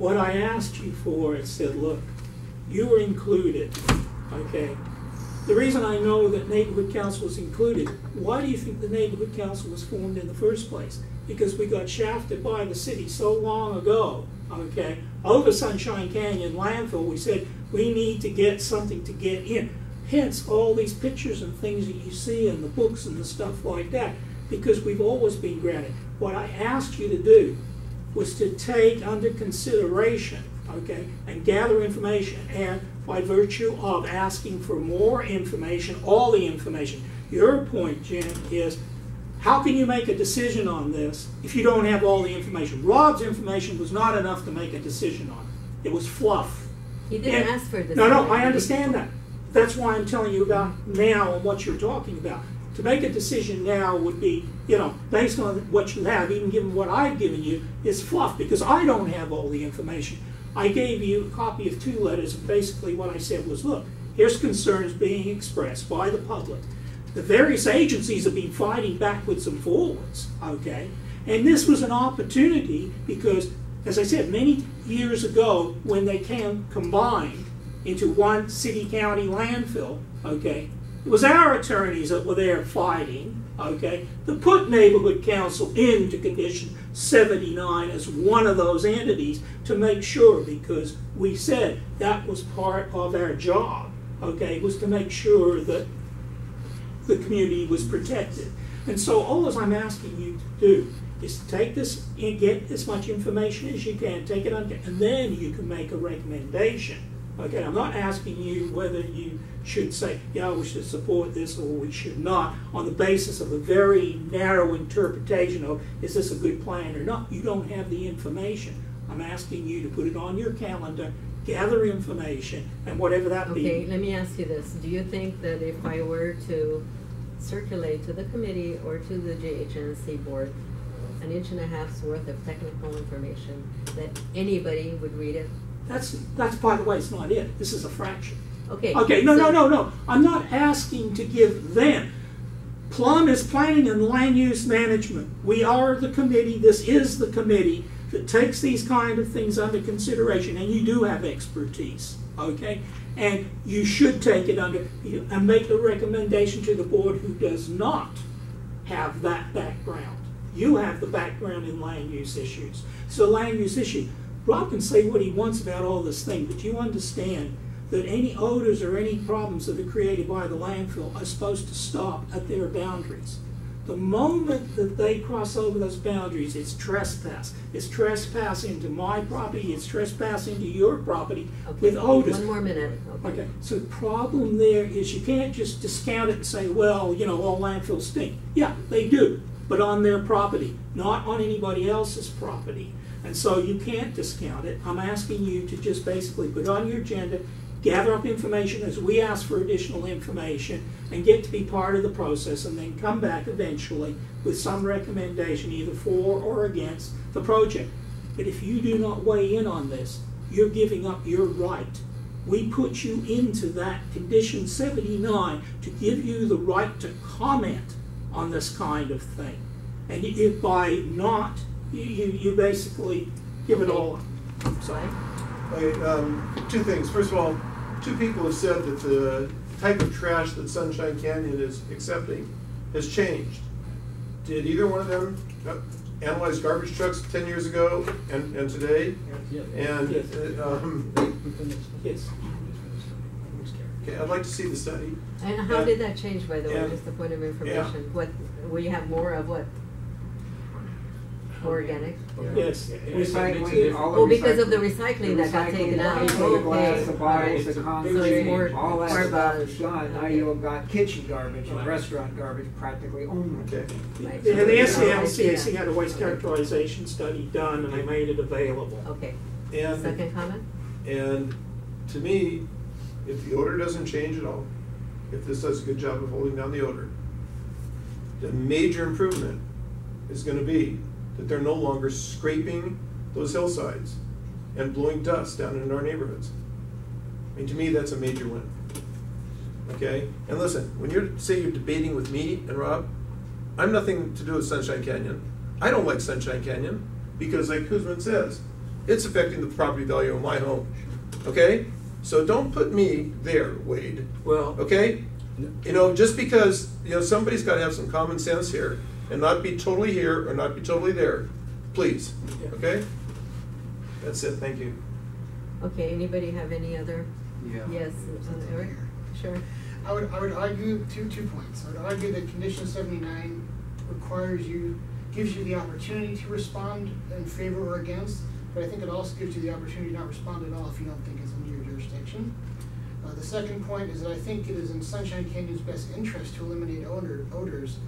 What I asked you for is said, look, you were included, okay? The reason I know that neighborhood council was included, why do you think the neighborhood council was formed in the first place? Because we got shafted by the city so long ago, okay? Over Sunshine Canyon landfill, we said we need to get something to get in. Hence all these pictures and things that you see in the books and the stuff like that, because we've always been granted. What I asked you to do was to take under consideration, okay, and gather information, and by virtue of asking for more information, all the information. Your point, Jen, is how can you make a decision on this if you don't have all the information? Rob's information was not enough to make a decision on. It was fluff. He didn't ask for this. No, I understand that. That's why I'm telling you about now and what you're talking about. To make a decision now would be, you know, based on what you have, even given what I've given you, is fluff, because I don't have all the information. I gave you a copy of 2 letters, and basically what I said was, look, here's concerns being expressed by the public. The various agencies have been fighting backwards and forwards, okay? And this was an opportunity because, as I said, many years ago, when they combined into one city-county landfill, okay, it was our attorneys that were there fighting, okay, to put neighborhood council into condition 79 as one of those entities to make sure, because we said that was part of our job, okay, was to make sure that the community was protected. And so all I'm asking you to do is to take this and get as much information as you can, take it under, and then you can make a recommendation. Okay, I'm not asking you whether you should say, yeah, we should support this or we should not, on the basis of a very narrow interpretation of, is this a good plan or not? You don't have the information. I'm asking you to put it on your calendar, gather information, and whatever that be. Okay, let me ask you this. Do you think that if I were to circulate to the committee or to the GHNC board an 1.5 inches worth of technical information, that anybody would read it? That's by the way, it's not it. This is a fraction. Okay. Okay, no. I'm not asking to give them. Plum is planning and land use management. We are the committee. This is the committee that takes these kind of things under consideration, and you do have expertise, okay? And you should take it under and make the recommendation to the board who does not have that background. You have the background in land use issues. So land use issue. Rob can say what he wants about all this thing, but you understand that any odors or any problems that are created by the landfill are supposed to stop at their boundaries. The moment that they cross over those boundaries, it's trespass. It's trespass into my property, it's trespass into your property with odors. 1 more minute. Okay, so the problem there is you can't just discount it and say, well, you know, all landfills stink. Yeah, they do, but on their property, not on anybody else's property. And so you can't discount it. I'm asking you to just basically put on your agenda, gather up information as we ask for additional information, and get to be part of the process, and then come back eventually with some recommendation either for or against the project. But if you do not weigh in on this, you're giving up your right. We put you into that condition 79 to give you the right to comment on this kind of thing. And if by not, you basically give it all up. So. Two things. First of all, 2 people have said that the type of trash that Sunshine Canyon is accepting has changed. Did either one of them analyze garbage trucks 10 years ago and today? Yes. And Yes. Okay, I'd like to see the study. And how did that change, by the way, just a point of information? What, will you have more of what? Organic? Yes. Recycling. Well, because of the recycling that got taken out. The glass, the bottles, the So concrete, it's more all that part stuff of is gone. Now you've got kitchen garbage and restaurant garbage practically only. Okay. Right. And the SCLCAC had a waste characterization study done, and they made it available. Okay. And, Second comment? and to me, if the odor doesn't change at all, if this does a good job of holding down the odor, the major improvement is going to be that they're no longer scraping those hillsides and blowing dust down into our neighborhoods. I mean, to me, that's a major win. Okay? And listen, when you're debating with me and Rob, I'm nothing to do with Sunshine Canyon. I don't like Sunshine Canyon because, like Kuzman says, it's affecting the property value of my home, okay? So don't put me there, Wade, Well, okay? You know, just because, you know, somebody's gotta have some common sense here and not be totally here or not be totally there, please, okay? That's it, thank you. Okay, anybody have any other? yeah. Yes, Eric? Sure. I would argue two points. I would argue that Condition 79 gives you the opportunity to respond in favor or against, but I think it also gives you the opportunity to not respond at all if you don't think it's in your jurisdiction. The second point is that I think it is in Sunshine Canyon's best interest to eliminate odors.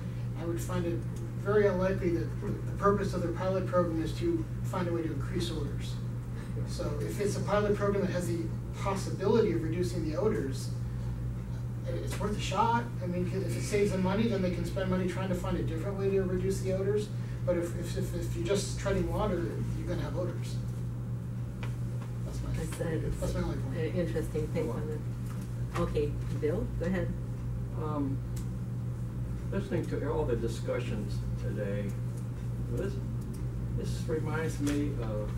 I would find it very unlikely that the purpose of their pilot program is to find a way to increase odors. So if it's a pilot program that has the possibility of reducing the odors, it's worth a shot. I mean, if it saves them money, then they can spend money trying to find a different way to reduce the odors. But if you're just treading water, you're going to have odors. That's my only point. An interesting take on it. Okay, Bill, go ahead. Listening to all the discussions today, this reminds me of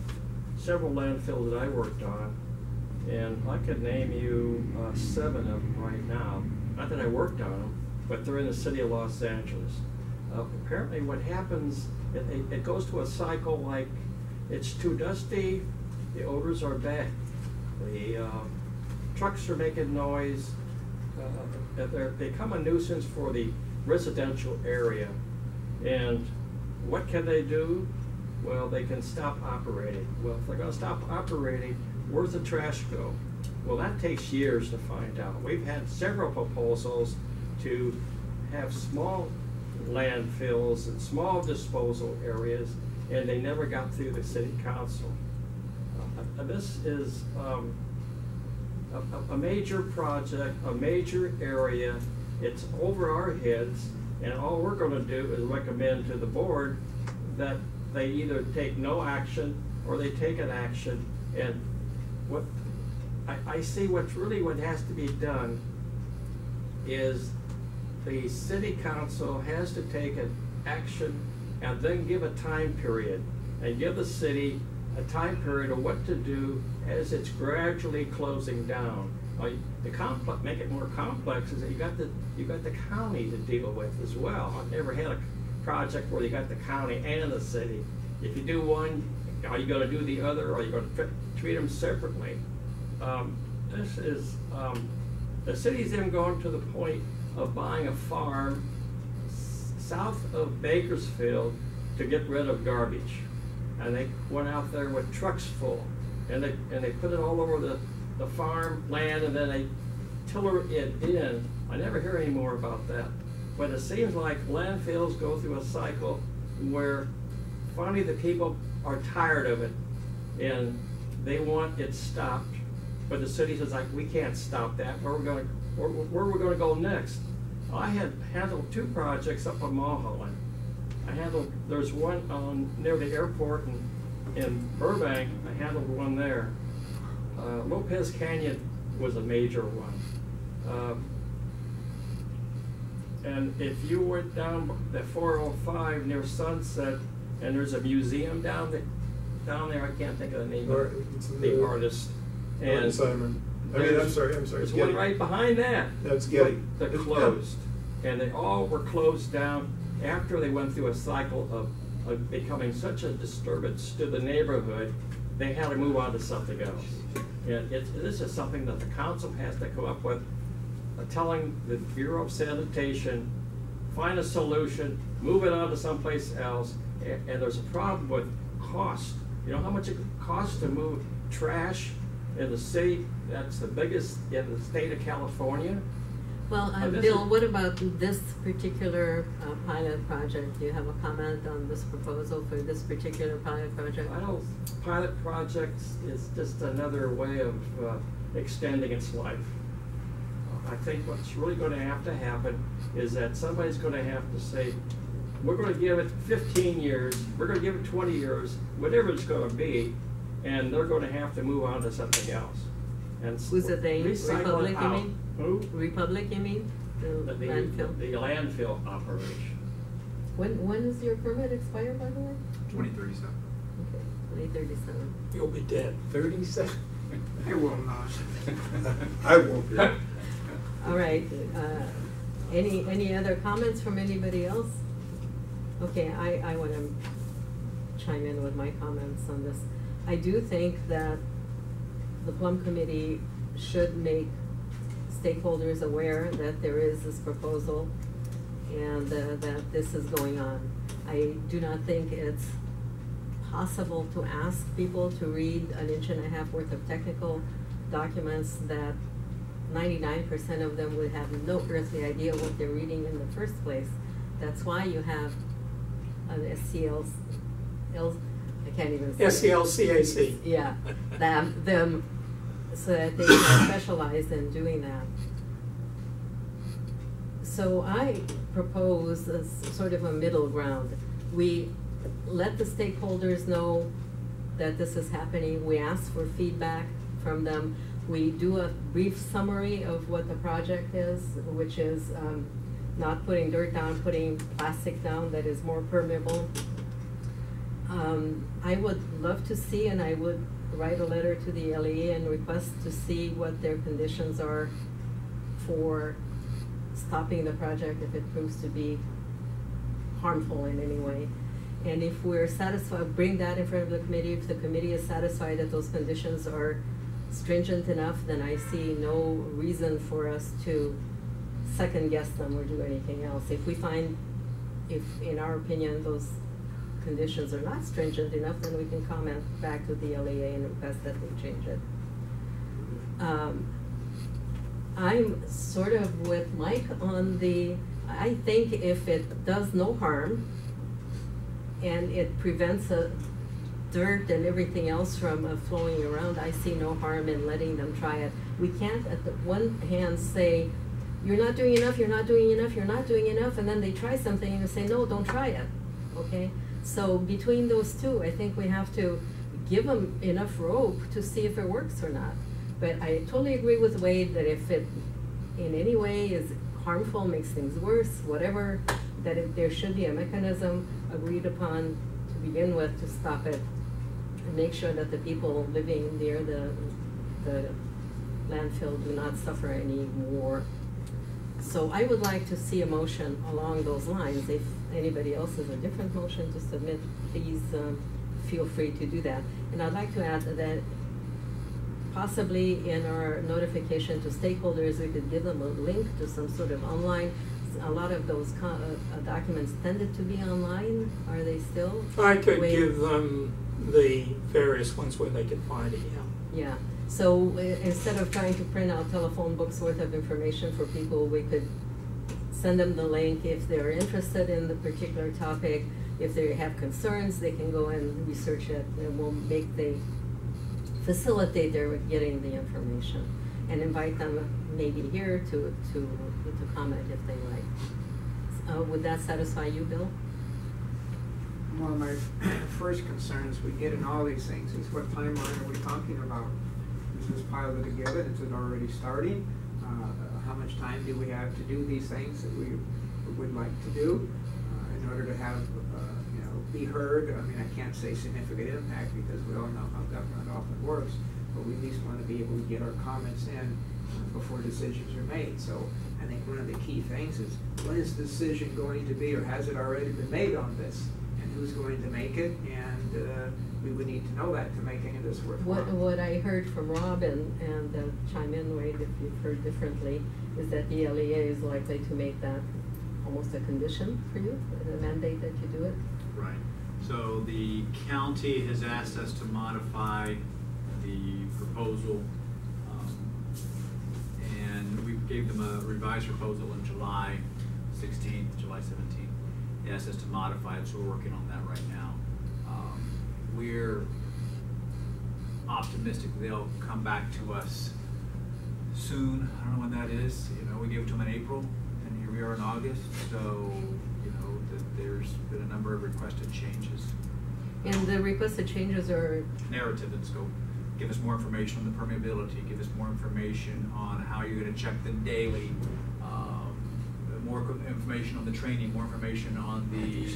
several landfills that I worked on, and I could name you 7 of them right now. Not that I worked on them, but they're in the city of Los Angeles. Apparently what happens, it goes to a cycle like it's too dusty, the odors are bad, the trucks are making noise, they become a nuisance for the residential area. And what can they do? Well, they can stop operating. Well, if they're going to stop operating, where's the trash go? Well, that takes years to find out. We've had several proposals to have small landfills and small disposal areas, and they never got through the city council. This is a major project, a major area. It's over our heads, and all we're going to do is recommend to the board that they either take no action or they take an action. And what I see what has to be done is the city council has to take an action and then give a time period and give the city a time period of what to do as it's gradually closing down. Make it more complex is that you got the county to deal with as well. I've never had a project where you got the county and the city. If you do one, are you going to do the other, or are you going to treat them separately? This is the city's even going to the point of buying a farm south of Bakersfield to get rid of garbage, and they went out there with trucks full, and they put it all over the farm land, and then they tiller it in. I never hear any more about that, but it seems like landfills go through a cycle where finally the people are tired of it and they want it stopped, but the city says, like, we can't stop that. Where are we going to go next? I had handled 2 projects up on Mulholland. There's one near the airport in Burbank. I handled one there. Lopez Canyon was a major one. And if you went down the 405 near Sunset, and there's a museum down there, I can't think of the name of the artist. And Simon. I'm sorry. There's one right behind that. That's Getty. They're closed. And they all were closed down after they went through a cycle of becoming such a disturbance to the neighborhood, they had to move on to something else. And this is something that the council has to come up with, telling the Bureau of Sanitation, find a solution, move it on to someplace else. And there's a problem with cost. You know how much it costs to move trash in the city? That's the biggest in the state of California. Well, Bill, what about this particular pilot project? Do you have a comment on this proposal for this particular pilot project? Pilot projects is just another way of extending its life. I think what's really going to have to happen is that somebody's going to have to say, we're going to give it 15 years, we're going to give it 20 years, whatever it's going to be, and they're going to have to move on to something else. And who's it, they? Republic, you mean? Who? Republic, you mean? The landfill? The landfill operation. When does your permit expire, by the way? 2037. Okay. Only 37. You'll be dead. 37. I will not. I won't be. All right, any other comments from anybody else? Okay, I want to chime in with my comments on this. I do think that the Plum Committee should make stakeholders aware that there is this proposal and that this is going on. I do not think it's possible to ask people to read an inch and a half worth of technical documents that 99% of them would have no earthly idea what they're reading in the first place. That's why you have an I can't even say SCLCAC. Yeah, them, so that they can specialize in doing that. So I propose a sort of a middle ground. We let the stakeholders know that this is happening. We ask for feedback from them. We do a brief summary of what the project is, which is not putting dirt down, putting plastic down that is more permeable. I would love to see, and I would write a letter to the LEA and request to see what their conditions are for stopping the project if it proves to be harmful in any way. And if we're satisfied, bring that in front of the committee. If the committee is satisfied that those conditions are stringent enough, then I see no reason for us to second guess them or do anything else. If we find, if in our opinion those conditions are not stringent enough, then we can comment back to the LEA and request that they change it. I'm sort of with Mike on I think if it does no harm and it prevents dirt and everything else from flowing around, I see no harm in letting them try it. We can't at the one hand say, you're not doing enough, you're not doing enough, you're not doing enough, and then they try something and you say, no, don't try it, okay? So between those two, I think we have to give them enough rope to see if it works or not. But I totally agree with Wade that if it in any way is harmful, makes things worse, whatever, that there should be a mechanism agreed upon to begin with to stop it and make sure that the people living near the landfill do not suffer any more. So I would like to see a motion along those lines. If anybody else has a different motion to submit, please feel free to do that. And I'd like to add that possibly in our notification to stakeholders, we could give them a link to some sort of online. A lot of those documents tended to be online. Are they still? I could give them the various ones where they could find it, yeah. Yeah. So instead of trying to print out telephone books worth of information for people, we could send them the link if they're interested in the particular topic. If they have concerns, they can go and research it, and we'll facilitate their getting the information and invite them maybe here to comment if they like. Would that satisfy you, Bill? One of my first concerns we get in all these things is what timeline are we talking about? Is this pilot together? Is it already starting? How much time do we have to do these things that we would like to do in order to have, be heard? I mean, I can't say significant impact because we all know how government often works, but we at least want to be able to get our comments in before decisions are made. So I think one of the key things is, when is the decision going to be, or has it already been made on this? And who's going to make it? And we would need to know that to make any of this worthwhile. What I heard from Rob, and chime in, Wade, if you've heard differently, is that the LEA is likely to make that almost a condition for you, the mandate that you do it. Right. So the county has asked us to modify the proposal, and we gave them a revised proposal in July 16th, July 17th. They asked us to modify it, so we're working on that right now. We're optimistic they'll come back to us soon. I don't know when that is. We gave it to them in April, and here we are in August. So, there's been a number of requested changes. And the requested changes are? Narrative and scope. Give us more information on the permeability. Give us more information on how you're going to check them daily. More information on the training. More information on the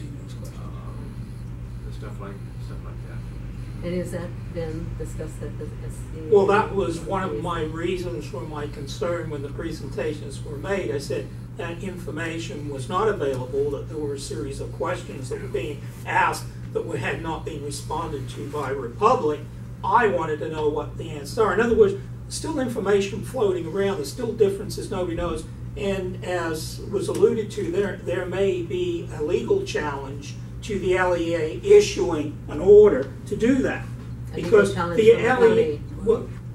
stuff like that. And has that been discussed at the SC? Well, that was one of my reasons for my concern when the presentations were made. I said that information was not available, that there were a series of questions that were being asked that had not been responded to by Republic. I wanted to know what the answers are. In other words, still information floating around, there's still differences nobody knows. And as was alluded to, there may be a legal challenge to the LEA issuing an order to do that. Because the LEA...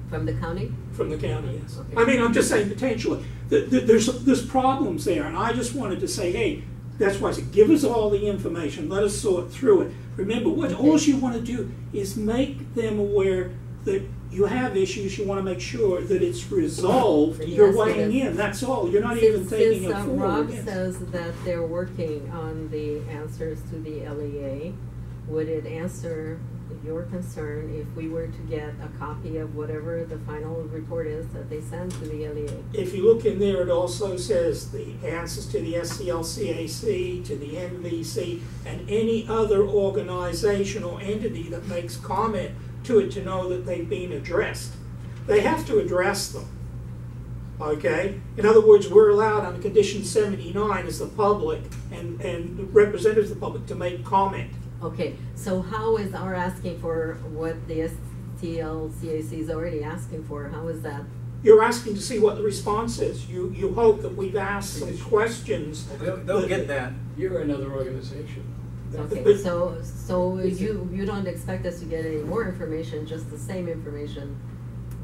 From the county? From the county, yes. Okay. I mean, I'm just saying potentially. There's problems there, and I just wanted to say, hey, that's why I said, give us all the information, let us sort through it. Remember, all you want to do is make them aware that you have issues, you want to make sure that it's resolved, you're weighing in, that's all. You're not even taking a forward. Rob says that they're working on the answers to the LEA, would it answer your concern if we were to get a copy of whatever the final report is that they send to the LEA? If you look in there, it also says the answers to the SCLCAC, to the NVC, and any other organization or entity that makes comment to it to know that they've been addressed. They have to address them, okay? In other words, we're allowed under condition 79 as the public and representatives of the public to make comment. Okay, so how is our asking for what the STLCAC is already asking for? How is that? You're asking to see what the response is. You hope that we've asked some questions. They'll get that. You're another organization. Okay, so you don't expect us to get any more information, just the same information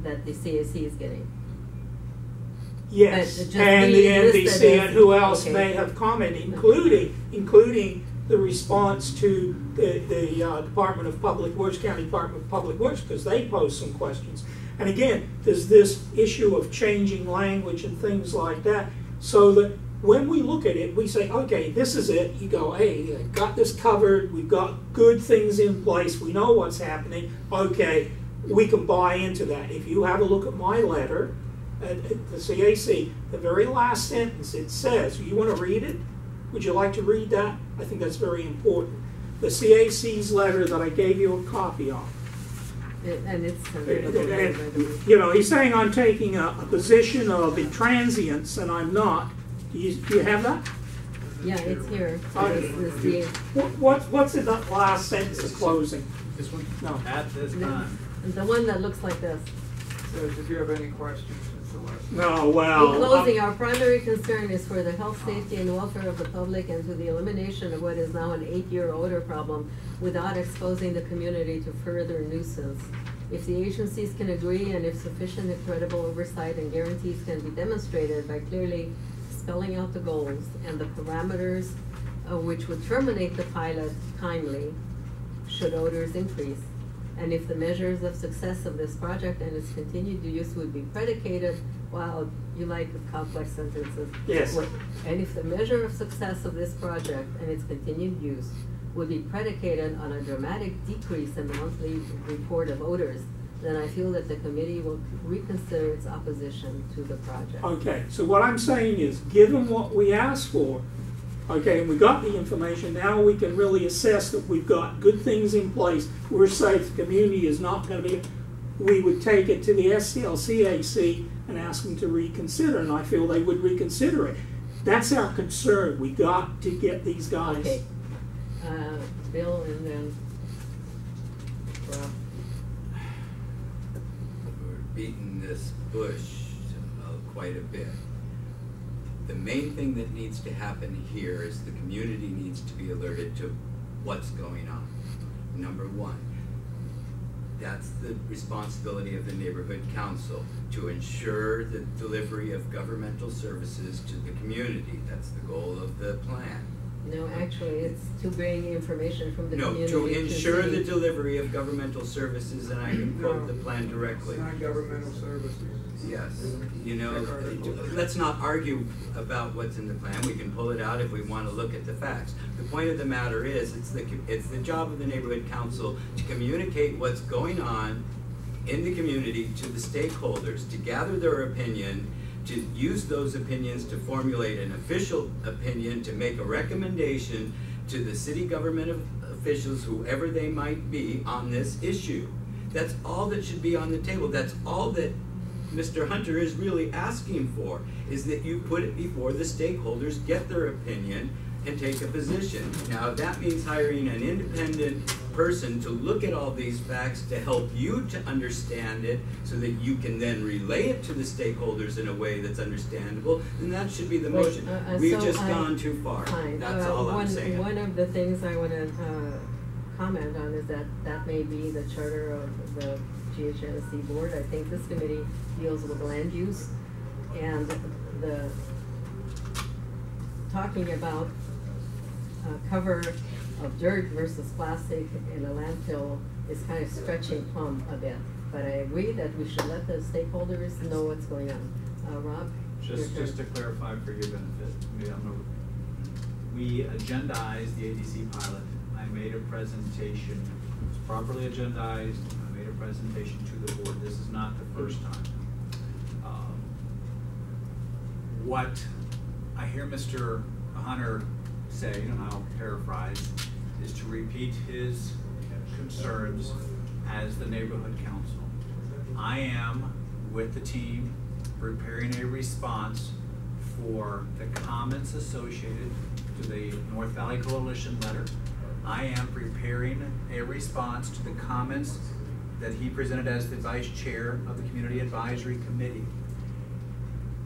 that the CAC is getting? Yes, and the NVC and who else may have commented, including the response to the Department of Public Works, County Department of Public Works, because they posed some questions. And again, there's this issue of changing language and things like that, so that when we look at it, we say, okay, this is it. You go, hey, I got this covered. We've got good things in place. We know what's happening. Okay, we can buy into that. If you have a look at my letter at the CAC, the very last sentence, it says, you want to read it? Would you like to read that? I think that's very important. The CAC's letter that I gave you a copy of. And it's you know, he's saying I'm taking a position of intransience, and I'm not. Do you have that? Yeah, it's here. What's in that last sentence of closing? This one? No. At this time. The one that looks like this. Says if you have any questions, it's the last. No, well. In closing, our primary concern is for the health, safety, and welfare of the public and to the elimination of what is now an 8-year odor problem without exposing the community to further nuisance. If the agencies can agree and if sufficient and credible oversight and guarantees can be demonstrated by clearly spelling out the goals and the parameters which would terminate the pilot timely should odors increase. And if the measures of success of this project and its continued use would be predicated, wow, you like complex sentences. Yes. And if the measure of success of this project and its continued use would be predicated on a dramatic decrease in the monthly report of odors, then I feel that the committee will reconsider its opposition to the project. Okay, so what I'm saying is, given what we asked for, okay, and we got the information, now we can really assess that we've got good things in place. We're safe, the community is not going to be, we would take it to the SCLCAC and ask them to reconsider, and I feel they would reconsider it. That's our concern. We got to get these guys. Okay. Bill and then Rob. We're beating this bush quite a bit. The main thing that needs to happen here is the community needs to be alerted to what's going on. Number one, that's the responsibility of the neighborhood council to ensure the delivery of governmental services to the community. That's the goal of the plan. No, actually, it's to bring information from the community. No, to ensure the delivery of governmental services, and I can quote the plan directly. It's not governmental services. Yes, you know, let's not argue about what's in the plan. We can pull it out if we want to look at the facts. The point of the matter is, it's the job of the neighborhood council to communicate what's going on in the community to the stakeholders, to gather their opinion, to use those opinions to formulate an official opinion, to make a recommendation to the city government officials, whoever they might be, on this issue. That's all that should be on the table. That's all that Mr. Hunter is really asking for, is that you put it before the stakeholders, get their opinion, and take a position. Now, if that means hiring an independent person to look at all these facts to help you to understand it so that you can then relay it to the stakeholders in a way that's understandable, then that should be the motion. We've so just gone too far. Fine. That's all I'm saying. One of the things I want to comment on is that may be the charter of the GHNNC board. I think this committee deals with land use, and the talking about cover of dirt versus plastic in a landfill is kind of stretching plumb a bit. But I agree that we should let the stakeholders know what's going on. Rob? Just to clarify for your benefit, we agendized the ADC pilot. I made a presentation. It was properly agendized. I made a presentation to the board. This is not the first time. What I hear Mr. Hunter say, and I'll paraphrase, is to repeat his concerns as the neighborhood council. I am, with the team, preparing a response for the comments associated to the North Valley Coalition letter. I am preparing a response to the comments that he presented as the vice chair of the Community Advisory Committee.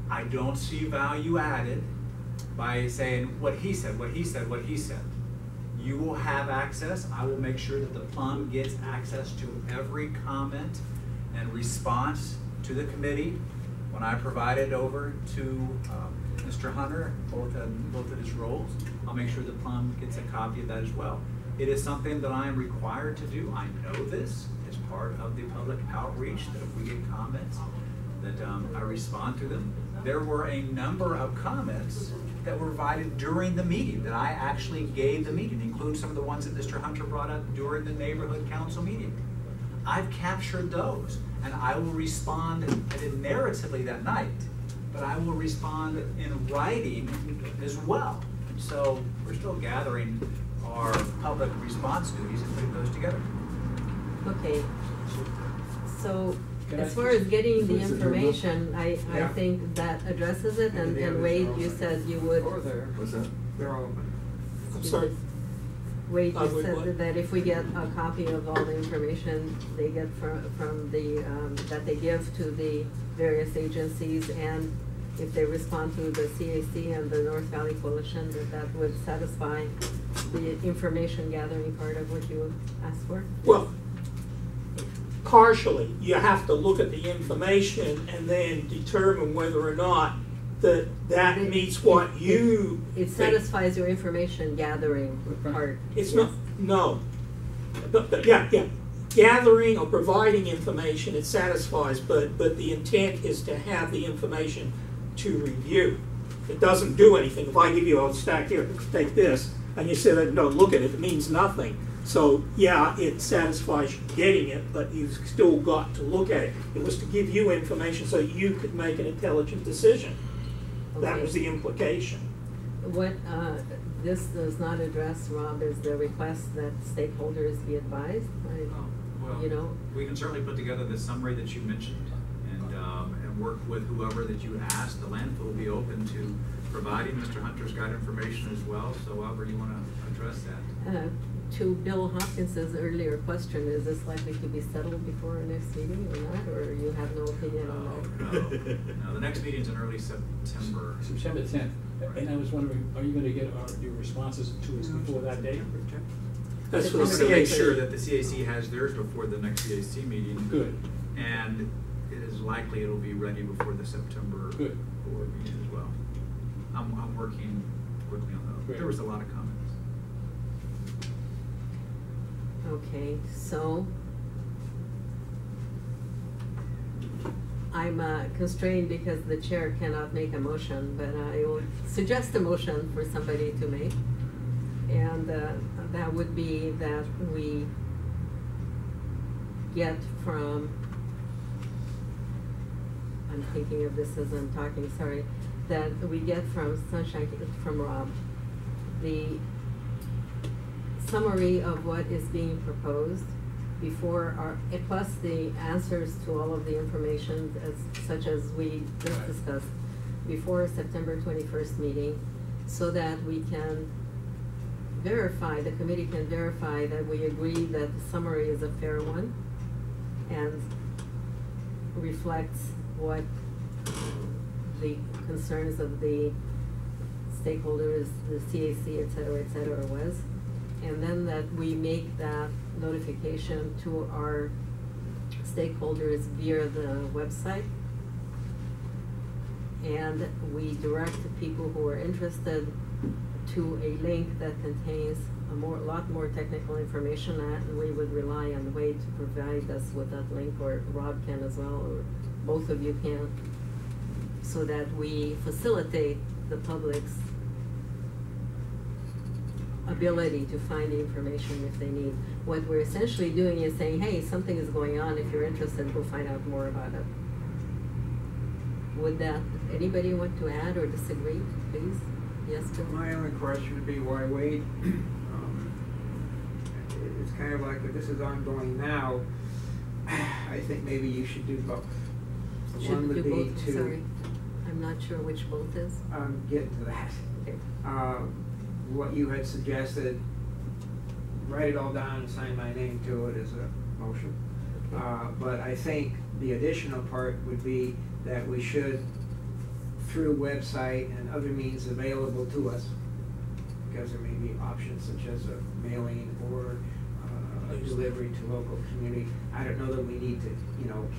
I don't see value added by saying what he said, what he said, what he said. You will have access. I will make sure that the PLUM gets access to every comment and response to the committee. When I provide it over to Mr. Hunter, both of his roles, I'll make sure the PLUM gets a copy of that as well. It is something that I am required to do. I know this as part of the public outreach, that if we get comments, that I respond to them. There were a number of comments that were provided during the meeting that I actually gave the meeting, including some of the ones that Mr. Hunter brought up during the neighborhood council meeting. I've captured those, and I will respond, I did narratively that night, but I will respond in writing as well. And so we're still gathering our public response duties and putting those together. Okay, so Can as I far just- as getting the What's the term? information, I Yeah. think that addresses it, and the others Wade, are you open. said you would. Or there. What's that? They're all open. I'm sorry. Wade, you Wait, said what? that if we get a copy of all the information they get from the, that they give to the various agencies, and if they respond to the CAC and the North Valley Coalition, that would satisfy the information gathering part of what you asked for? Well, partially, you have to look at the information and then determine whether or not that meets what you It think. satisfies your information gathering part. It's yes. no. Yeah. Gathering or providing information, it satisfies, but the intent is to have the information to review. It doesn't do anything. If I give you a stack here, take this, and you say that, no, look at it, it means nothing. So yeah, it satisfies you getting it, but you've still got to look at it. It was to give you information so you could make an intelligent decision. That Okay. was the implication. What this does not address, Rob, is the request that stakeholders be advised. Well, You know, we can certainly put together the summary that you mentioned and work with whoever that you asked. The landfill will be open to providing Mr. Hunter's got information as well, so however you want to address that. To Bill Hopkins's earlier question, is this likely to be settled before our next meeting or not, or you have no opinion on that? No, the next meeting's in early September. September 10th. And I was wondering, are you going to get your responses to us before that date? That's for We're the going to make CAC. sure that the CAC has theirs before the next CAC meeting. Good. And it is likely it'll be ready before the September Good. board meeting as well. I'm working quickly on those. Great. There was a lot of comments. Okay, so I'm constrained because the chair cannot make a motion, but I will suggest a motion for somebody to make. And that would be that we get from, I'm thinking of this as I'm talking, sorry, that we get from Rob, the summary of what is being proposed before our, plus the answers to all of the information such as we just discussed, before September 21st meeting, so that we can verify, the committee can verify that we agree that the summary is a fair one and reflects what the concerns of the stakeholders, the CAC, et cetera, was. And then that we make that notification to our stakeholders via the website. And we direct people who are interested to a link that contains a lot more technical information, and we would rely on Wade to provide us with that link, or Rob can as well, or both of you can, so that we facilitate the public's ability to find the information if they need. What we're essentially doing is saying, hey, something is going on, if you're interested, go find out more about it. Would that, anybody want to add or disagree, please? Yes, Bill? My only question would be why wait? It's kind of like, if this is ongoing now, I think maybe you should do both. One would do be both? to Sorry, I'm not sure which both is. get to that. Okay. What you had suggested, write it all down and sign my name to it as a motion. Okay. But I think the additional part would be that we should, through website and other means available to us, because there may be options such as a mailing or a delivery to local community. I don't know that we need to,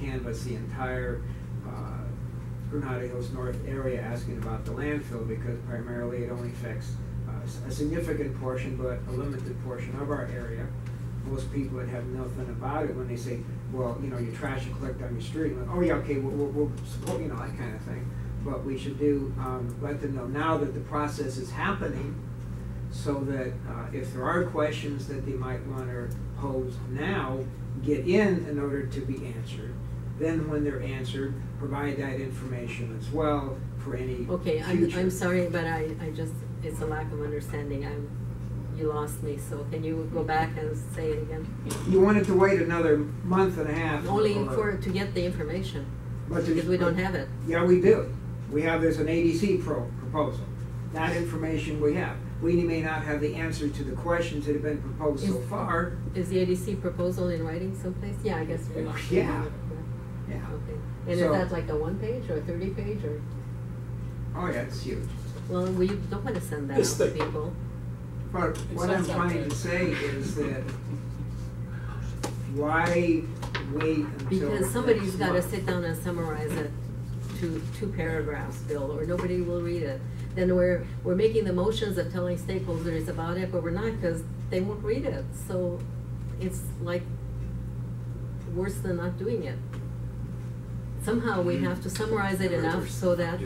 canvass the entire Granada Hills North area asking about the landfill, because primarily it only affects a significant portion, but a limited portion of our area. Most people would have nothing about it when they say, well, your trash you collect on your street. Like, oh yeah, okay, we'll support, that kind of thing. But we should do, let them know now that the process is happening, so that if there are questions that they might want to pose now, get in order to be answered. Then when they're answered, provide that information as well for any Okay, future. I'm sorry, but I just, it's a lack of understanding. You lost me, so can you go back and say it again? You wanted to wait another month and a half. Only to get the information, because we don't have it. Yeah, we do. There's an ADC proposal. That information we have. We may not have the answer to the questions that have been proposed so far. Is the ADC proposal in writing someplace? Yeah, I guess. Yeah. Yeah. Okay. And So- is that like a 1-page or a 30-page or? Oh yeah, it's huge. Well, we don't want to send that out It's to the- people. But what I'm trying to say is that why wait until Because somebody's next got to month? sit down and summarize it to 2 paragraphs, Bill, or nobody will read it. Then we're making the motions of telling stakeholders about it, but we're not, because they won't read it. So it's like worse than not doing it. Somehow we have to summarize it enough so that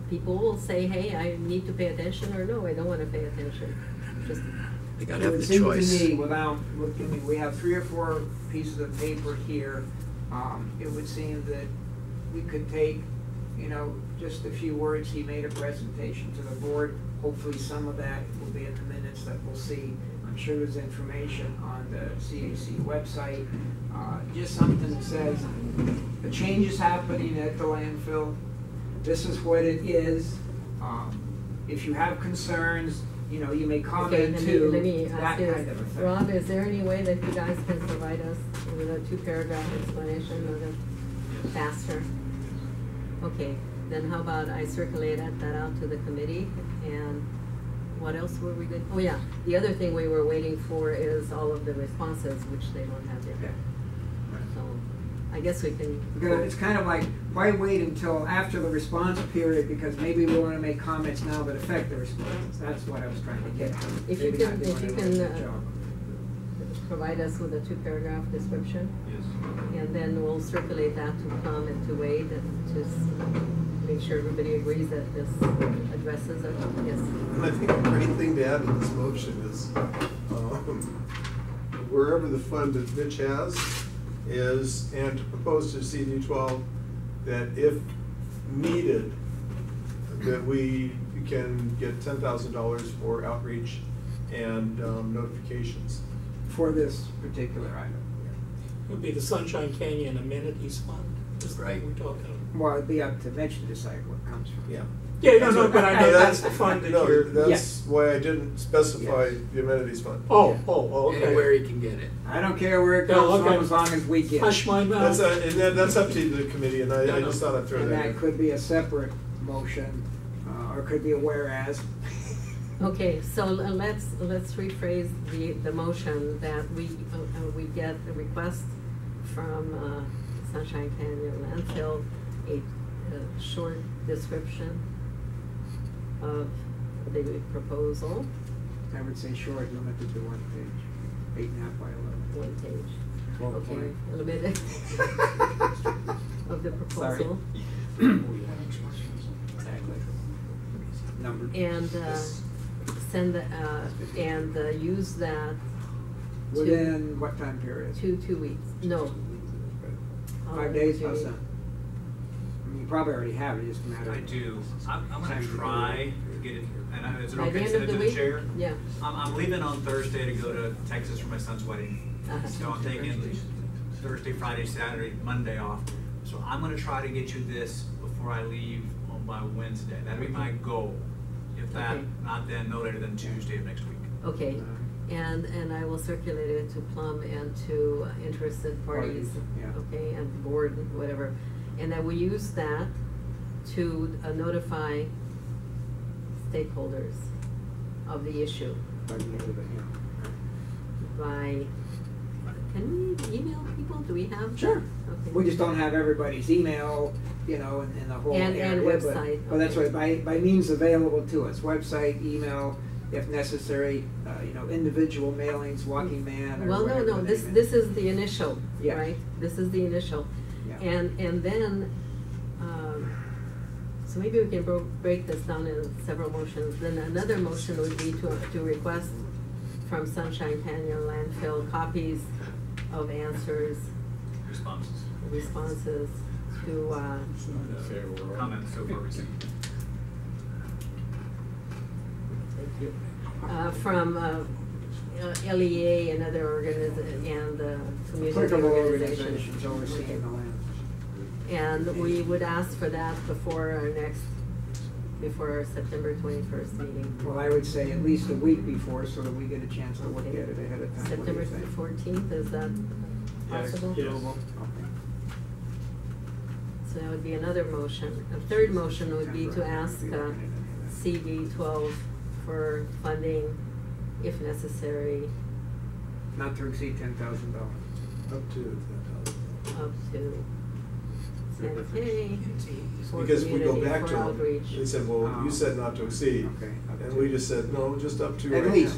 people will say, hey, I need to pay attention, or no, I don't want to pay attention. Just They gotta It have would the seem choice. to me, without looking, we have 3 or 4 pieces of paper here. It would seem that we could take, just a few words. He made a presentation to the board. Hopefully some of that will be in the minutes that we'll see. I'm sure there's information on the CAC website. Just something that says, a change is happening at the landfill. This is what it is. If you have concerns, you may comment too. Let me that ask you, kind of a thing. Rob, is there any way that you guys can provide us with a 2-paragraph explanation of it faster? Okay, then how about I circulate that out to the committee, and what else were we good? Oh yeah, the other thing we were waiting for is all of the responses, which they don't have yet. Yeah. So I guess we can. Because it's kind of like, why wait until after the response period, because maybe we want to make comments now that affect the responses. That's what I was trying to get at. If you Maybe not can, doing if you a can good job. provide us with a 2-paragraph description. Yes. And then we'll circulate that to Tom and to Wade, and just make sure everybody agrees that this addresses it. Yes. And I think a great thing to add to this motion is, wherever the fund that Mitch has is, and to propose to CD12 that if needed, that we can get $10,000 for outreach and notifications. For this particular item. Would be the Sunshine Canyon Amenities Fund. Is what Right. we're talking about. Well, it'd be up to Mitch to decide what comes from. Yeah. Yeah, no, but I know No, that's the fund that no, you're. that's Yes. why I didn't specify Yes. the amenities fund. Oh, okay. Anywhere you can get it. I don't care where it Yeah, comes okay. from as long as we get Hush it. my mouth. That's up to the committee, and I just thought I'd throw And that that in. could be a separate motion, or it could be a whereas. Okay, so let's rephrase the motion that we get a request from Sunshine Canyon Landfill, a short description of the proposal, I would say short, limited to 1 page, 8.5 by 11. 1 page. 12 Okay, point. limited of the proposal. Number. And send use that to Within what time period? 2 weeks. No. 5 days, June. how's that? I mean, you probably already have it, just a matter of. I do. I'm gonna try to get it, and is it By the okay to end send of it the to the week? chair? Yeah. I'm leaving on Thursday to go to Texas for my son's wedding. Uh-huh. So I'm taking Thursday, Friday, Saturday, Monday off. So I'm gonna try to get you this before I leave by Wednesday. That'd be my goal. If that, Okay. not then, no later than Tuesday of next week. Okay, and I will circulate it to Plum and to interested parties, Parties, yeah. okay, and the board, whatever. And then we use that to notify stakeholders of the issue. By the end of it, yeah. By, can we email people? Do we have? Sure. Okay. We just don't have everybody's email, in the whole And area. website, But that's okay. right, by means available to us, website, email, if necessary, individual mailings, walking man, or Well, whatever no, the this name is. is the initial, Yeah. right? This is the initial. Yeah. And then, so maybe we can break this down in several motions. Then another motion would be to request from Sunshine Canyon Landfill copies of answers, responses to, Comments so far received. from LEA and other community Applicable organizations. organizations overseeing the land. And we would ask for that before our September 21st meeting. Well, I would say at least a week before, so that we get a chance to look at it ahead of time. What do September you think? 14th, is that Yes. possible? Yes. Okay. So that would be another motion. A third motion would be to ask CB12 for funding, if necessary, Not to exceed $10,000. Up to up to 10K for Because if we go community, back for to them, outreach. they said, well, you said not to exceed. Okay, up And to. we just said, no, just up to. At right least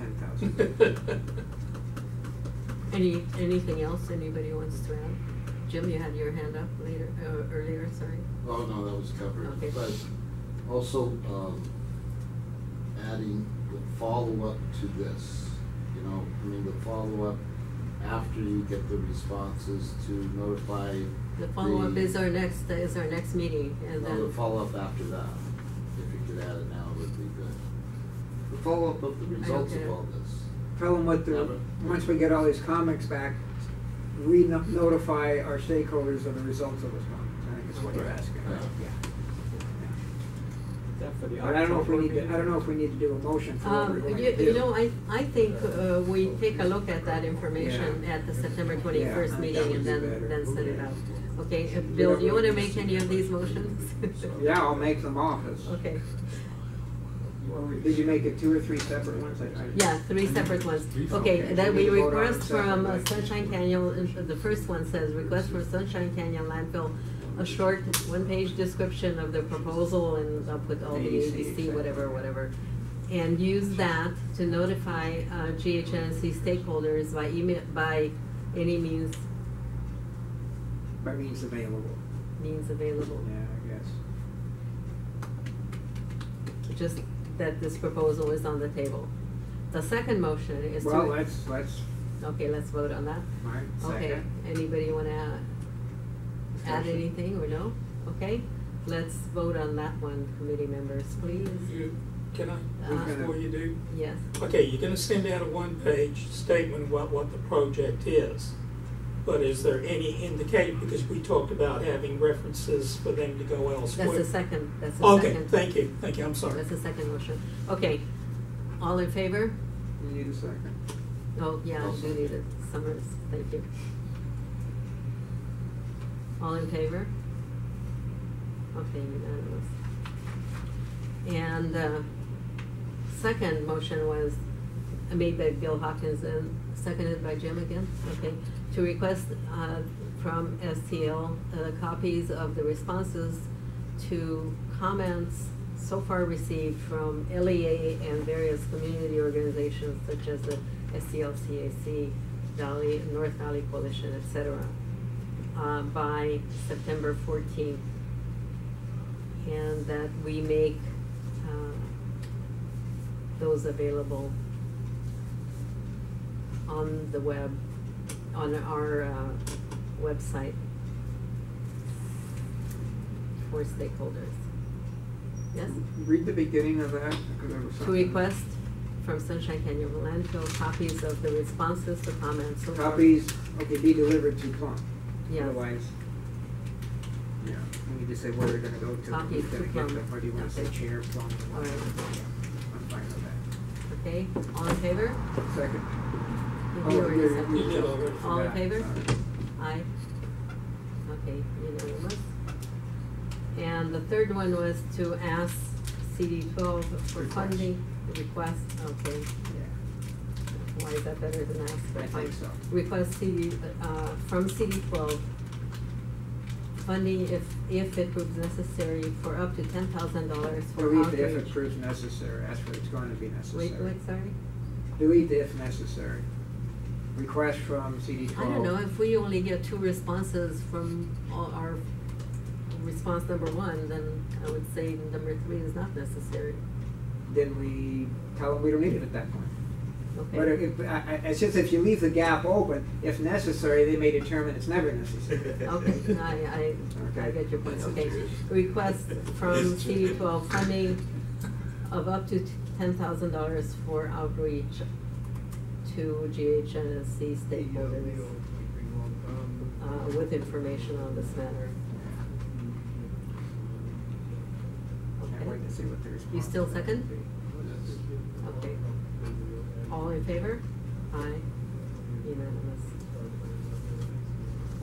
now. 10,000. Anything else anybody wants to add? Jim, you had your hand up earlier, sorry. Oh, no, that was covered. Okay. But also, adding the follow-up to this, the follow-up after you get the responses to notify. The follow-up is our next meeting, and No, then. the follow-up after that. If you could add it now, it would be good. The follow-up of the results Okay. of all this. Tell them once we get all these comics back, notify our stakeholders of the results of this one. I think is what you're asking. Yeah. Yeah. Is that for the But I don't know if we October need to, meeting? I don't know if we need to do a motion for what we're going to do. You know, I think we take a look at that information Yeah. at the September Yeah, 21st that meeting would and be then better. send it out. Okay, Bill, do you want to make any of these motions? Yeah, I'll make them office. Okay, Did you make it 2 or 3 separate ones? yeah, 3 separate ones. Okay, Okay, then so we we vote on request them from separately. Sunshine Canyon, the first one says, request from Sunshine Canyon Landfill, a short 1-page description of the proposal, and I'll put all the ABC, whatever. And use that to notify GHNNC stakeholders by email, by any means By means available. available. Yeah, I guess. Just that this proposal is on the table. The second motion is to. Well, let's, Okay, let's vote on that. all right, Okay, second. anybody wanna add Discussion. anything or no? Okay, let's vote on that one, committee members, please. Can I, before you do? Yes. Okay, you're gonna send out a one-page statement about what the project is. But is there any indication, because we talked about having references for them to go elsewhere? That's the second, Okay, thank you, I'm sorry. That's the second motion. Okay, all in favor? You need a second. Oh, yeah, I do need it, Summers, thank you. All in favor? Okay, unanimous. And, second motion was made by Bill Hawkins and seconded by Jim again, okay, to request, from STL, copies of the responses to comments so far received from LEA and various community organizations such as the STLCAC, North Valley Coalition, etc., by September 14th. And that we make those available on the web, on our website for stakeholders. Yes? Read the beginning of that, because there was To something. request from Sunshine Canyon Landfill copies of the responses to comments. So far. Copies, okay, be delivered to Plum. Yes. Otherwise, yeah, we need to say where they're gonna go to. Copies Who's to gonna get Plum. them, or do you wanna say Okay. chair, Plum? All right. I'm fine with that. Okay, all in favor? Second. You already yeah, said- You did already. All in Yeah, favor? sorry. Aye. Okay, unanimous. And the third one was to ask CD12 for Request. funding, request, okay. Yeah. Why is that better than ask? I think so. Request from CD12, funding if it proves necessary for up to $10,000 for Delete outreach. the if it proves necessary, that's what it's going to be necessary. Wait, sorry? Delete the if necessary. Request from CD12. I don't know, if we only get 2 responses from all our response number 1, then I would say number 3 is not necessary. Then we tell them we don't need it at that point. Okay. But it's just if you leave the gap open, if necessary, they may determine it's never necessary. Okay, I get your point, okay. Request from CD12 funding of up to $10,000 for outreach to GHNNC stakeholders with information on this matter. Can't wait Okay. to see what the response. You still is. second? Okay. All in favor? Aye. Unanimous.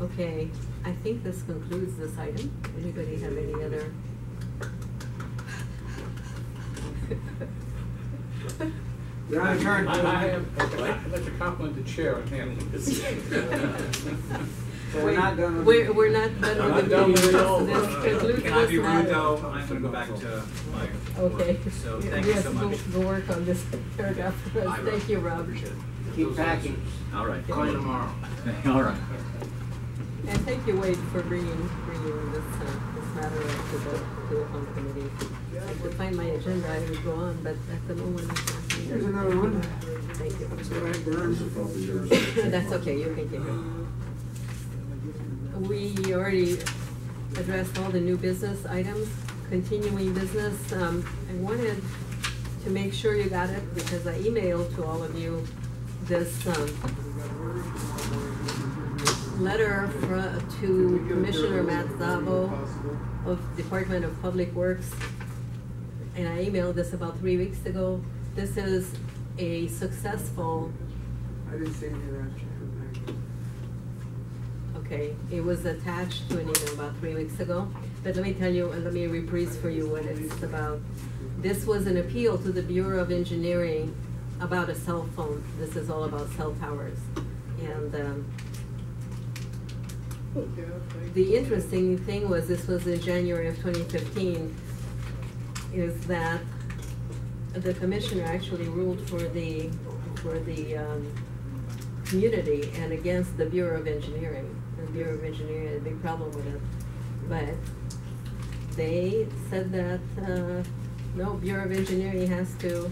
Okay, I think this concludes this item. Anybody have any other? Your Honor, turn. I'd like to compliment the chair on handling this. So we're not done with. We're not done I'm with not the done with meeting. it all. This concludes Can I this be rude matter. though? I'm gonna go back to my Okay. work. So thank you Yes, so much. go work on this paragraph for us. Bye, Rob. Thank you, Rob. Appreciate it. Keep packing. All right. Call you tomorrow. All right. And thank you, Wade, for bringing this matter up to the home committee. I could find my agenda, I would go on, but at the moment. Here's another one. Thank you. That's what I've done. That's okay, you can keep it. We already addressed all the new business items. Continuing business, I wanted to make sure you got it because I emailed to all of you this letter to Commissioner Matt Zabo of Department of Public Works. And I emailed this about 3 weeks ago. This is a successful, I didn't see any of that. okay, it was attached to an email about 3 weeks ago. But let me tell you, and let me reprise for you what it's about. This was an appeal to the Bureau of Engineering about a cell phone. This is all about cell towers. And the interesting thing was, this was in January of 2015, is that the commissioner actually ruled for the community and against the Bureau of Engineering. The Bureau of Engineering had a big problem with it. But they said that, no, Bureau of Engineering has to,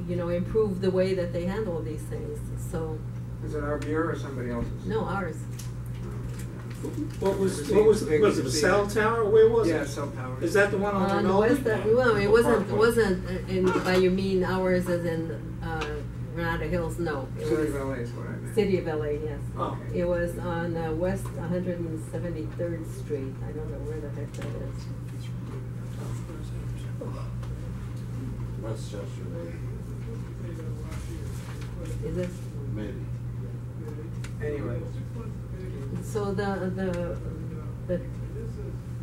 improve the way that they handle these things, so. Is it our bureau or somebody else's? No, ours. was it a cell tower? Where was it? Yeah, cell tower. Is that the one on On Rinaldi? West, well, it wasn't in, by you mean ours as in, Granada Hills, no. It City was of LA is what I meant. City of LA, yes. Oh. It was on, West 173rd Street, I don't know where the heck that is. Westchester, Is it? maybe. Anyway, So the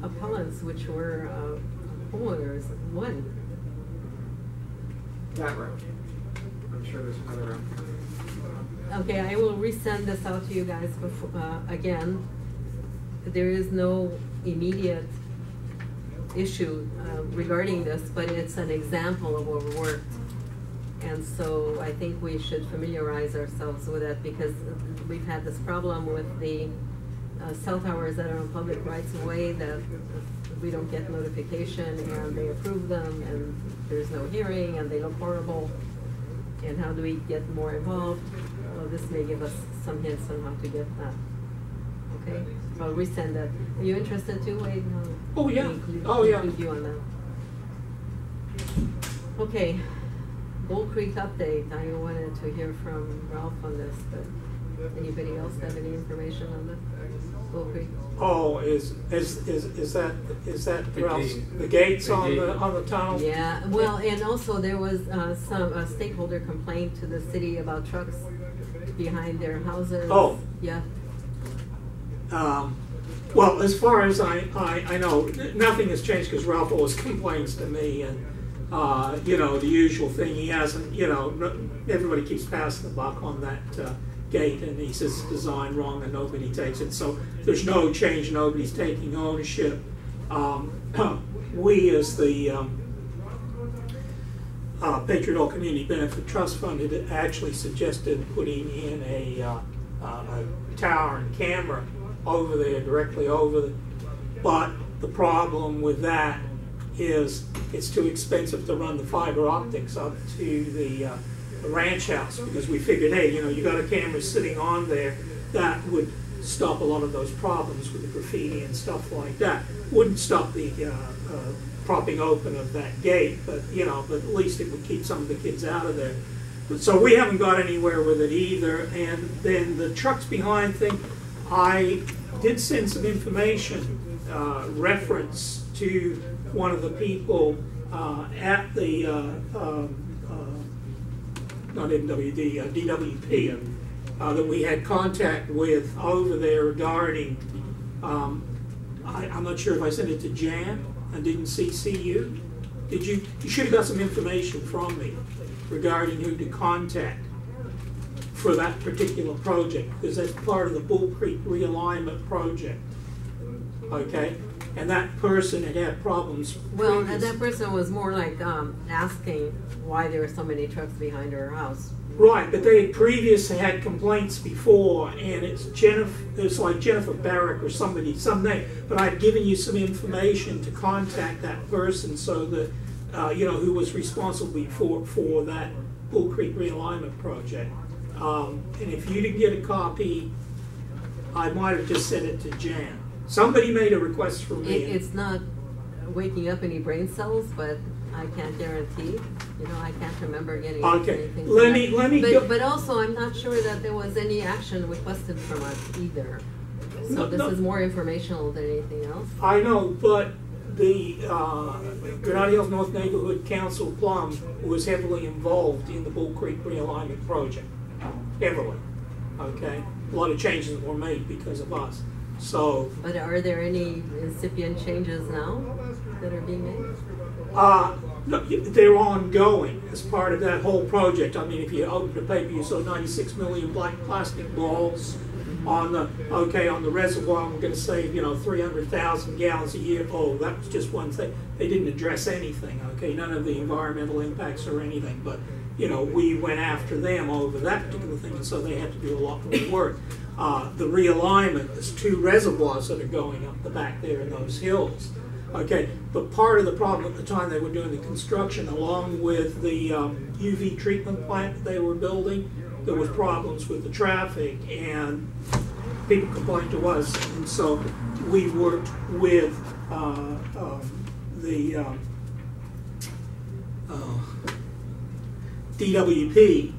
appellants, which were, homeowners, won. that route. I'm sure there's another route. Okay, I will resend this out to you guys before, again. There is no immediate issue regarding this, but it's an example of what worked. And so I think we should familiarize ourselves with it because we've had this problem with the cell towers that are on public rights of way that we don't get notification and they approve them and there's no hearing and they look horrible. And how do we get more involved? Well, this may give us some hints on how to get that. Okay, so I'll resend that. Are you interested too, Wade? Oh, yeah. Include you on that. Okay, Bull Creek update. I wanted to hear from Ralph on this, but anybody else have any information on that? Bull Creek? Oh, is that The Ralph's, gate. the gates The on gate. the tunnel? Yeah, well, and also there was some stakeholder complaint to the city about trucks behind their houses. Oh. Yeah. Well, as far as I know, nothing has changed because Ralph always complains to me and, you know, the usual thing. He hasn't, you know, everybody keeps passing the buck on that gate and he says it's designed wrong and nobody takes it. So there's no change, nobody's taking ownership. We as the Patriot All Community Benefit Trust Fund had actually suggested putting in a tower and camera over there, directly over but the problem with that is it's too expensive to run the fiber optics up to the ranch house because we figured, hey, you know, you got a camera sitting on there that would stop a lot of those problems with the graffiti and stuff like that. Wouldn't stop the propping open of that gate, but you know, but at least it would keep some of the kids out of there. But, so we haven't got anywhere with it either. And then the trucks behind thing, I did send some information reference to one of the people at the not MWD, DWP that we had contact with over there regarding. I'm not sure if I sent it to Jan. I didn't CC you. Did you? You should have got some information from me regarding who to contact for that particular project, because that's part of the Bull Creek realignment project. Okay, and that person had problems. Well, and that person was more like asking why there were so many trucks behind her house. Right, but they had previously had complaints before, and it's like Jennifer Barrick or somebody, some name. But I'd given you some information to contact that person so that you know who was responsible for that Bull Creek realignment project. And if you didn't get a copy, I might have just sent it to Jan. Somebody made a request for me. It's not waking up any brain cells, but I can't guarantee. You know, I can't remember getting anything. Let me go. But also, I'm not sure that there was any action requested from us either. So this is more informational than anything else. I know, but the Granada Hills North Neighborhood Council Plum was heavily involved in the Bull Creek realignment project. Heavily. Okay? A lot of changes were made because of us. So. But are there any incipient changes now that are being made? No, they're ongoing as part of that whole project. I mean, if you open the paper, you saw 96 million black plastic balls on the reservoir. We're going to save 300,000 gallons a year. Oh, that was just one thing. They didn't address anything. Okay, none of the environmental impacts or anything. But we went after them over that particular thing, and so they had to do a lot more work. The realignment, there's 2 reservoirs that are going up the back there in those hills. Okay, but part of the problem at the time they were doing the construction, along with the UV treatment plant that they were building, there was problems with the traffic, and people complained to us, and so we worked with the DWP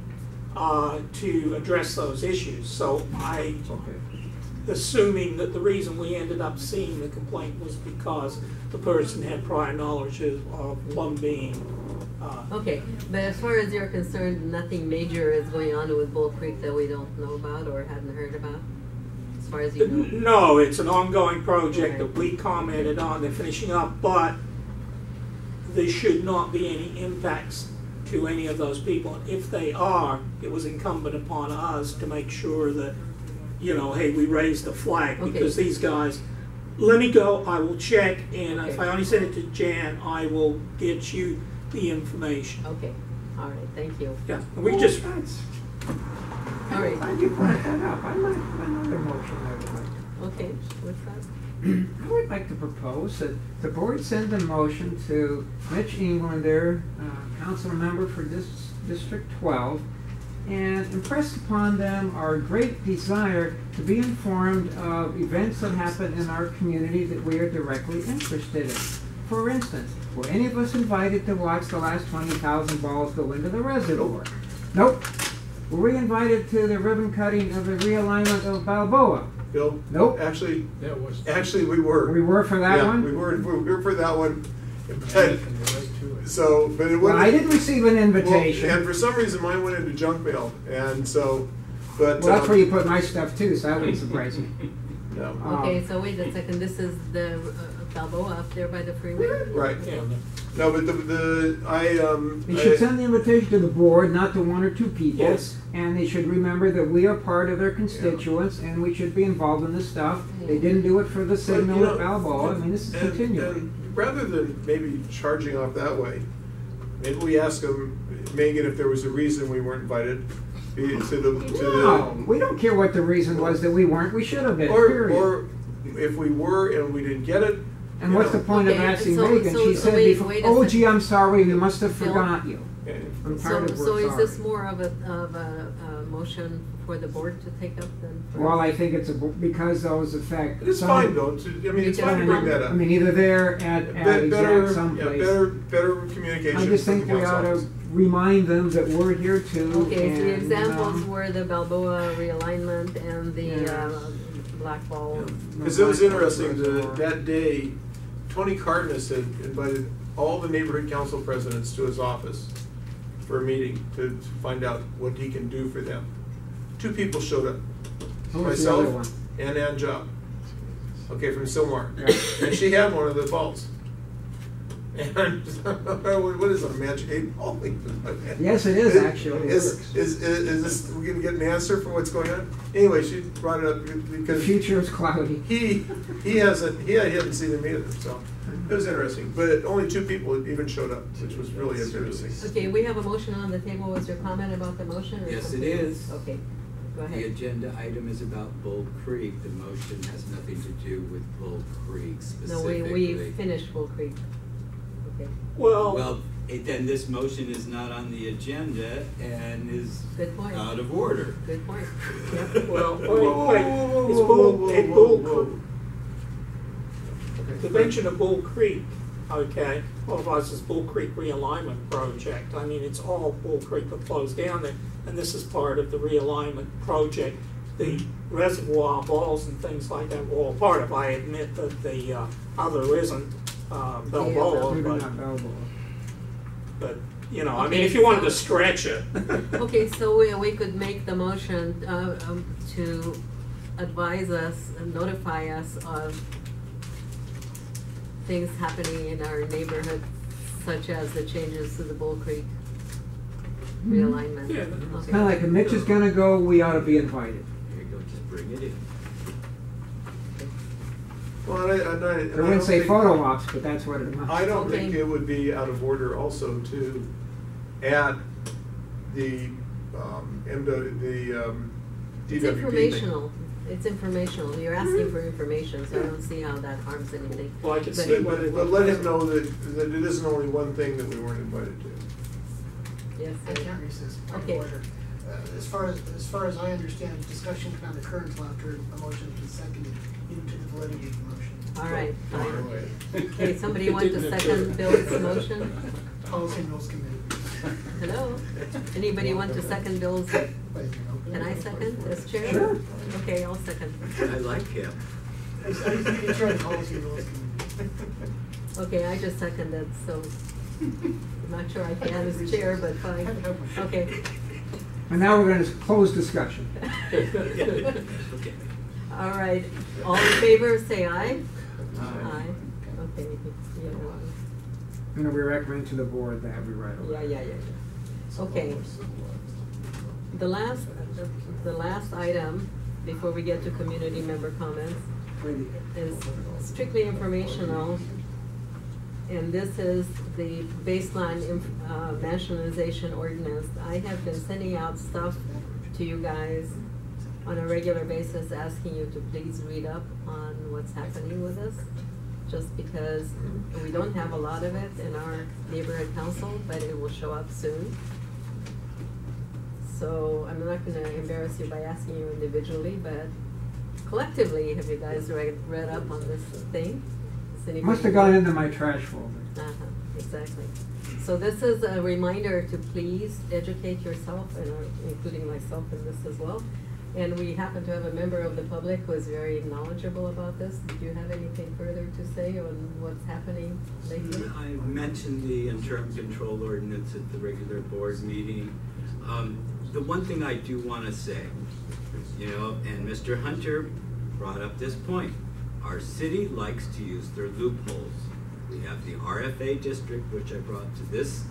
to address those issues. So assuming that the reason we ended up seeing the complaint was because the person had prior knowledge of one being. Okay, but as far as you're concerned, nothing major is going on with Bull Creek that we don't know about or hadn't heard about? As far as you know? No, it's an ongoing project that we commented on. They're finishing up, but there should not be any impacts to any of those people. And if they are, it was incumbent upon us to make sure that, you know, hey, we raised the flag because these guys, let me go, I will check, and if I only send it to Jan, I will get you the information. Okay, all right, thank you. Yeah, and we just... All right. Glad you brought that up. I like another motion I would like. Okay, what's that? I would like to propose that the board send a motion to Mitch Englander, council member for District 12, and impress upon them our great desire to be informed of events that happen in our community that we are directly interested in. For instance, were any of us invited to watch the last 20,000 balls go into the reservoir? Nope. Were we invited to the ribbon cutting of the realignment of Balboa? Bill? Nope. Actually, That was. we were. We were for that one? We were for that one. But, so, but it Well, wouldn't. I didn't receive an invitation. Well, and for some reason mine went into junk mail, and so, but. Well, that's where you put my stuff too, so that wouldn't surprise me. No. Okay, so wait a second, this is the Balboa up there by the freeway? Right. Yeah. No, but You should send the invitation to the board, not to one or two people. Yes. And they should remember that we are part of their constituents, and we should be involved in this stuff. They didn't do it for the signal at Balboa. I mean, this is continuing. And rather than maybe charging off that way, maybe we ask them, Megan, if there was a reason we weren't invited No, we don't care what the reason was that we weren't. We should have been, period. or if we were and we didn't get it. And what's the point of Okay, asking so- Megan? so- She so said wait- before, wait a oh sec. gee, I'm sorry, we must have Phil? forgot you. Okay. I'm So, part of so we're is sorry. this more of a motion for the board to take up than? for- Well, I think it's because those affect. It's some- fine though, I mean, it's fine to bring that up. I mean, either there at exact someplace. Better communication. I just think from the we ought council to remind them that we're here too. Okay, so the and, examples were the Balboa realignment and the Yes. black ball. Because it was interesting, that day, Tony Cardenas had invited all the neighborhood council presidents to his office for a meeting to find out what he can do for them. 2 people showed up, Who was the other one? myself and Ann Job, okay, from Silmar. Yeah. And she had one of the balls. And what is it, a magic 8 ball? Yes, it is actually. It Is works. this, we're gonna get an answer for what's going on? Anyway, she brought it up The because future is cloudy. he hadn't seen them either, so it was interesting. But only 2 people even showed up, which was really interesting. Okay, we have a motion on the table. Was your comment about the motion? Or Yes, something it else? is. Okay, go The ahead. agenda item is about Bull Creek. The motion has nothing to do with Bull Creek No, specifically. we finished Bull Creek. Okay, Well, then this motion is not on the agenda and is good point. out of order. Good point. Yep. Well, Whoa, wait, whoa, it's whoa, Bull, whoa, at whoa, Bull whoa. Creek. The mention of Bull Creek, okay, otherwise it's Bull Creek realignment project. I mean, it's all Bull Creek that flows down there, and this is part of the realignment project. The reservoir balls and things like that were all part of. I admit that the other isn't Balboa, Maybe but, not Balboa. but you know, I Okay, mean, if you wanted to so- stretch it. Okay, so we could make the motion to advise us and notify us of things happening in our neighborhood, such as the changes to the Bull Creek realignment. Yeah. It's kind of like if Mitch is gonna go, we ought to be invited. Here you go, just bring it in. Well, and I I wouldn't say photo ops, but that's what it amounts. I don't Okay. think it would be out of order also to add the DWP It's thing. informational. It's informational. You're asking for information, so I don't see how that harms anything. Well, I can But- see But let him know that it isn't only one thing that we weren't invited to. Yes, I sir. can't resist. Point of Okay. order. as far as I understand, discussion can not occur until after a motion has been seconded, even to the validity of the motion. All right, Far fine. away. Okay, somebody want to second Bill's motion? Policy and Rules Committee. Hello? Anybody want to second Bill's? Can Can I second as chair? Sure. Okay, I'll second. I like him. I think it's right, Policy and Rules Committee. Okay, I just seconded, so I'm not sure I can as chair, but fine. Okay. And now we're gonna close discussion. Okay. All right, all in favor, say aye. Aye. Okay, you know, And we recommend to the board that we write over. yeah. Okay. The last item, before we get to community member comments, is strictly informational. And this is the baseline nationalization ordinance. I have been sending out stuff to you guys on a regular basis, asking you to please read up on what's happening with this, just because we don't have a lot of it in our neighborhood council, but it will show up soon. So I'm not gonna embarrass you by asking you individually, but collectively, have you guys read up on this thing? Must have gone into my trash folder. Exactly. So this is a reminder to please educate yourself, and including myself in this as well. And we happen to have a member of the public who is very knowledgeable about this. Did you have anything further to say on what's happening lately? I mentioned the interim control ordinance at the regular board meeting. The one thing I do want to say, and Mr. Hunter brought up this point, our city likes to use their loopholes. We have the RFA district, which I brought to this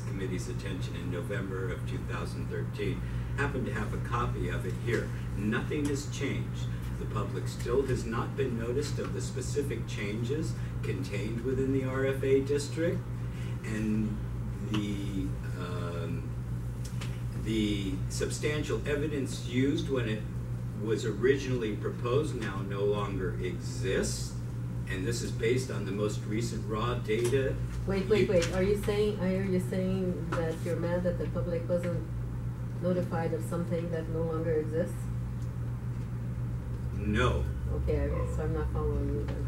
committee's attention in November of 2013. Happen to have a copy of it here. Nothing has changed. The public still has not been noticed of the specific changes contained within the RFA district, and the substantial evidence used when it was originally proposed now no longer exists, and this is based on the most recent raw data. Wait. Are you saying that you're mad that the public wasn't notified of something that no longer exists? No. Okay, so I'm not following you then.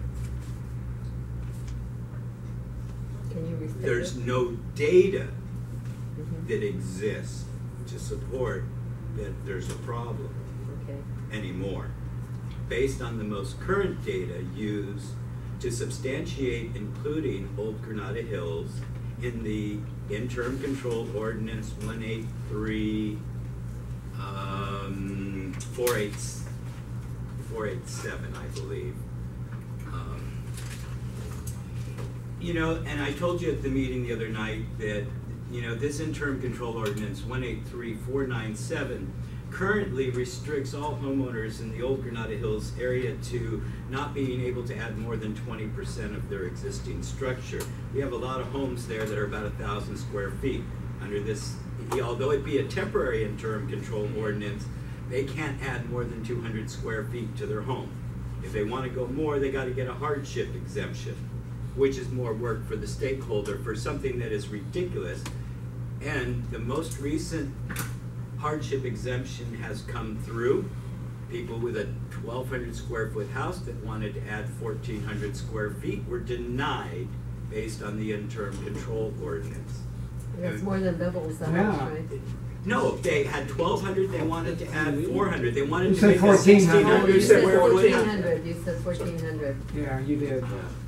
Can you restate There's it? no data Mhm. that exists to support that there's a problem Okay. anymore. Based on the most current data used to substantiate including Old Granada Hills in the interim control ordinance 487, I believe. And I told you at the meeting the other night that, this interim control ordinance 183497 currently restricts all homeowners in the Old Granada Hills area to not being able to add more than 20% of their existing structure. We have a lot of homes there that are about 1,000 square feet. Under this, although it be a temporary interim control ordinance, they can't add more than 200 square feet to their home. If they want to go more, they got to get a hardship exemption, which is more work for the stakeholder for something that is ridiculous. And the most recent hardship exemption has come through. People with a 1,200 square foot house that wanted to add 1,400 square feet were denied based on the interim control ordinance. That's more than doubles the Yeah. house, right? No, they had 1,200, they wanted to add 400. They wanted You to said make a 1,400. Oh, you 1,600 said square foot house. 1,400, you said 1,400. Yeah, you did.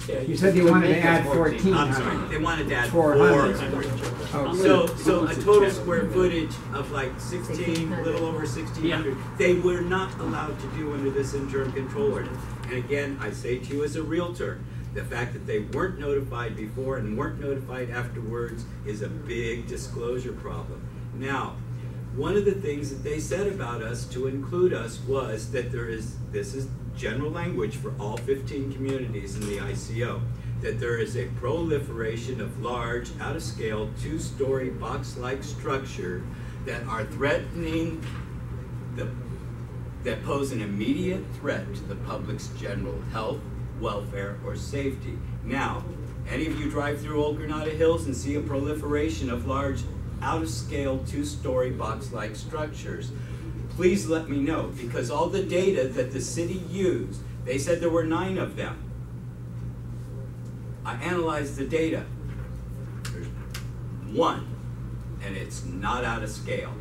Yeah, You said you wanted to add 1,400. I'm sorry, they wanted to add 400. 400. Oh. So a total square footage of like 16, a little over 1,600, they were not allowed to do under this interim control ordinance. And again, I say to you as a realtor, the fact that they weren't notified before and weren't notified afterwards is a big disclosure problem. Now, one of the things that they said about us to include us was that this is general language for all 15 communities in the ICO, that there is a proliferation of large, out-of-scale, two-story box-like structure that are threatening that pose an immediate threat to the public's general health, welfare, or safety. Now, any of you drive through Old Granada Hills and see a proliferation of large out-of-scale, two-story box-like structures? Please let me know, because all the data that the city used, they said there were 9 of them. I analyzed the data. There's 1, and it's not out of scale.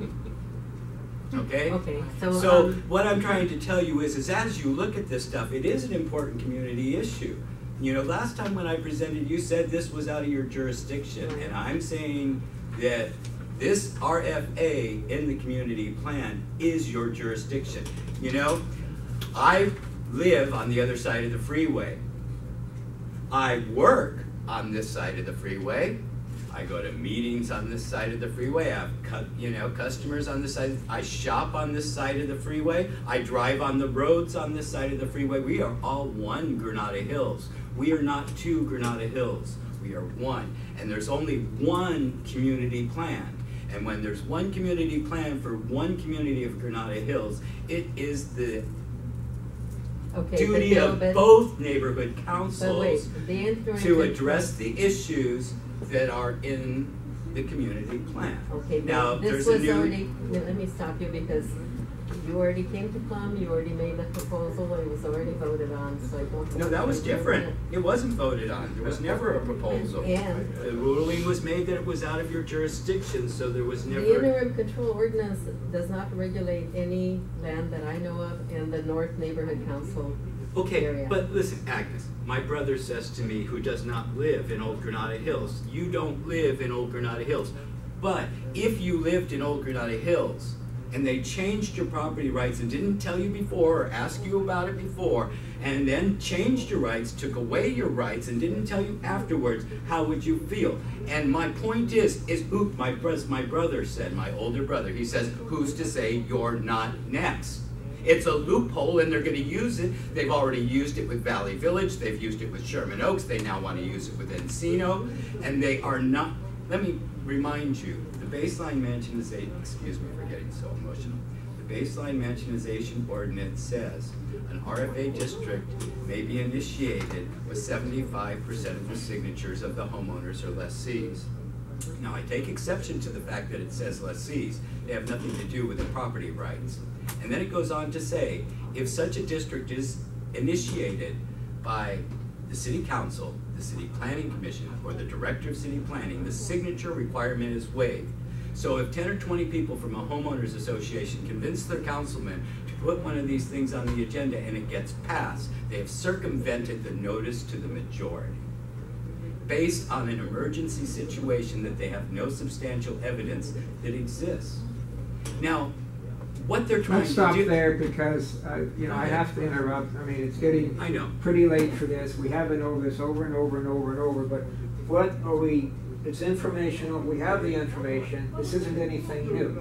Okay? Okay, So what I'm trying to tell you is as you look at this stuff, it is an important community issue. You know, last time when I presented, you said this was out of your jurisdiction, and I'm saying that this RFA in the community plan is your jurisdiction. You know, I live on the other side of the freeway. I work on this side of the freeway. I go to meetings on this side of the freeway. I have customers on this side. I shop on this side of the freeway. I drive on the roads on this side of the freeway. We are all one Granada Hills. We are not 2 Granada Hills. We are 1. And there's only 1 community plan. And when there's 1 community plan for 1 community of Granada Hills, it is the duty of both neighborhood councils to address the issues that are in the community plan. Okay, now this was already, let me stop you, because you already came to Plum, you already made the proposal, it was already voted on, so I don't. No, that was different. It wasn't voted on. There was never a proposal. And the ruling was made that it was out of your jurisdiction, so there was never. The interim control ordinance does not regulate any land that I know of in the North Neighborhood Council area. But listen, Agnes, my brother says to me, who does not live in Old Granada Hills, you don't live in Old Granada Hills. But if you lived in Old Granada Hills, and they changed your property rights and didn't tell you before or ask you about it before, and then changed your rights, took away your rights, and didn't tell you afterwards, how would you feel? And my point is my brother said, my older brother, he says, who's to say you're not next? It's a loophole, and they're going to use it. They've already used it with Valley Village. They've used it with Sherman Oaks. They now want to use it with Encino, and they are not. Let me remind you, the baseline mansionization, excuse me for getting so emotional, the baseline mansionization ordinance says an RFA district may be initiated with 75% of the signatures of the homeowners or lessees. Now, I take exception to the fact that it says lessees. They have nothing to do with the property rights. And then it goes on to say, if such a district is initiated by the city council, the city planning commission, or the director of city planning, the signature requirement is waived. So if 10 or 20 people from a homeowners association convince their councilman to put one of these things on the agenda and it gets passed, they have circumvented the notice to the majority, based on an emergency situation that they have no substantial evidence that exists. Now, what they're trying to do... Let's stop there, because, I have to interrupt. I mean, it's getting pretty late for this. We have been over this over and over and over and over, but what are we... It's informational. We have the information. This isn't anything new.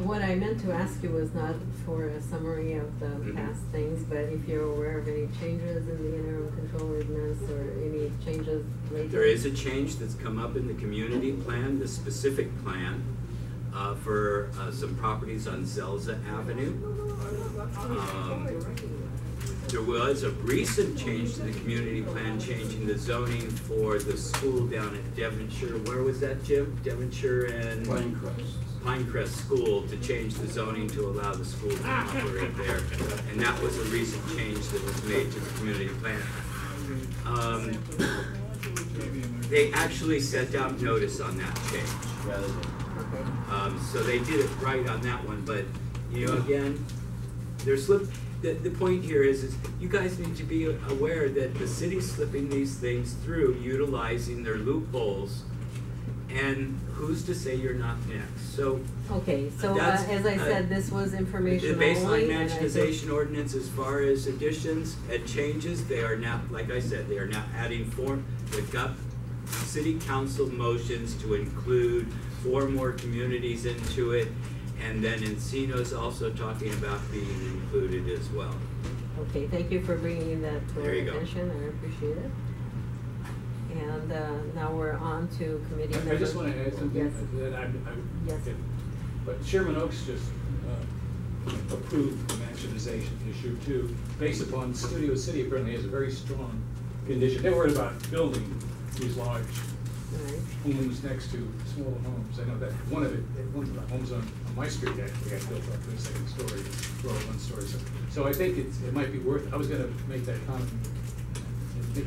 What I meant to ask you was not for a summary of the past things, but if you're aware of any changes in the interim control ordinance or any changes lately. There is a change that's come up in the community plan, the specific plan, for some properties on Zelza Avenue. There was a recent change to the community plan, changing the zoning for the school down at Devonshire. Where was that, Jim? Devonshire and Pinecrest School, to change the zoning to allow the school to operate there. And that was a recent change that was made to the community plan. They actually sent out notice on that change rather than. So they did it right on that one, but again, there's the point here is you guys need to be aware that the city's slipping these things through, utilizing their loopholes, and who's to say you're not next? So as I said, this was information the only. baseline mansionization ordinance, as far as additions and changes, they are now, like I said, they are now adding they've got city council motions to include 4 more communities into it, and then Encino's also talking about being included as well. Okay, thank you for bringing that to our attention. I appreciate it. And now we're on to committee members. I just want to add something that yes. But Sherman Oaks just approved the mansionization issue too, based upon Studio City apparently has a very strong condition. They're worried about building these large Right. homes next to smaller homes. I know that one of the homes on my street actually got built up to a second story, or 1 story. So I think it might be worth, I was gonna make that comment,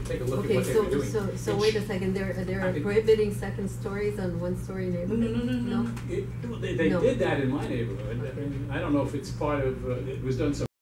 take a look at Okay, what they were doing. so wait a second, they're prohibiting second stories on 1-story neighborhoods? No. They No. did that in my neighborhood. Okay. I don't know if it's part of, it was done so